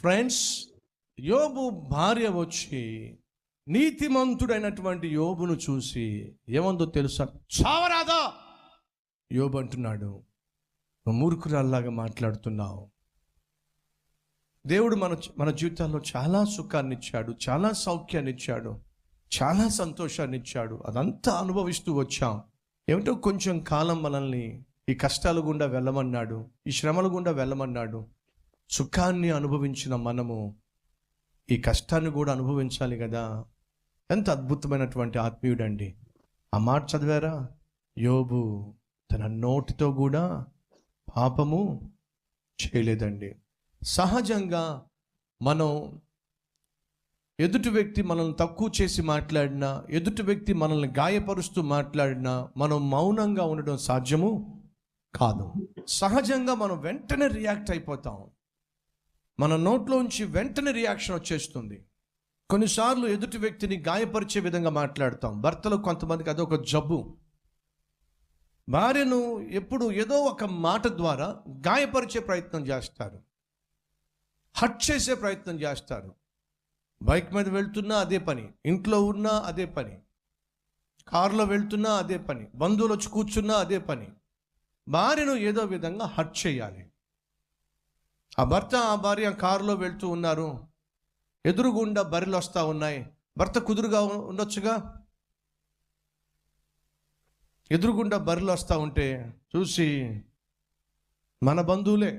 Friends, యోబు భార్య వచ్చి నీతిమంతుడైనటువంటి యోబును చూసి ఏమందో తెలుసా? చావరాదా? యోబు అంటున్నాడు, నువ్వు మూర్ఖురాల్లాగా మాట్లాడుతున్నావు. దేవుడు మన జీవితాల్లో చాలా సుఖాన్ని ఇచ్చాడు, చాలా సౌఖ్యాన్ని ఇచ్చాడు, చాలా సంతోషాన్ని ఇచ్చాడు. అదంతా అనుభవిస్తూ వచ్చాం. ఏమిటో కొంచెం కాలం మనల్ని ఈ కష్టాల గుండా వెళ్ళమన్నాడు, ఈ శ్రమల గుండా వెళ్ళమన్నాడు. సుఖాన్ని అనుభవించిన మనము ఈ కష్టాన్ని కూడా అనుభవించాలి కదా. ఎంత అద్భుతమైనటువంటి ఆత్మీయుడండి. ఆ మాట చదివారా? యోబు తన నోటితో కూడా పాపము చేయలేదండి. సహజంగా మనం ఎదుటి వ్యక్తి మనల్ని తక్కువ చేసి మాట్లాడినా, ఎదుటి వ్యక్తి మనల్ని గాయపరుస్తూ మాట్లాడినా మనం మౌనంగా ఉండడం సాధ్యము కాదు. సహజంగా మనం వెంటనే రియాక్ట్ అయిపోతాం. మన నోట్లోంచి వెంటనే రియాక్షన్ వచ్చేస్తుంది. కొన్నిసార్లు ఎదుటి వ్యక్తిని గాయపరిచే విధంగా మాట్లాడతాం. భర్తలు కొంతమందికి అదొక జబ్బు. భార్యను ఎప్పుడు ఏదో ఒక మాట ద్వారా గాయపరిచే ప్రయత్నం చేస్తారు, హర్ట్ చేసే ప్రయత్నం చేస్తారు. బైక్ మీద వెళ్తున్నా అదే పని, ఇంట్లో ఉన్నా అదే పని, కారులో వెళ్తున్నా అదే పని, బంధువులు వచ్చి కూర్చున్నా అదే పని. భార్యను ఏదో విధంగా హర్ట్ చేయాలి. ఆ భర్త ఆ భార్య కారులో వెళ్తూ ఉన్నారు, ఎదురుగుండా బర్రెలు వస్తూ ఉన్నాయి. భర్త కుదురుగా ఉండొచ్చుగా. ఎదురుగుండా బర్రెలు వస్తూ ఉంటే చూసి మన బంధువులే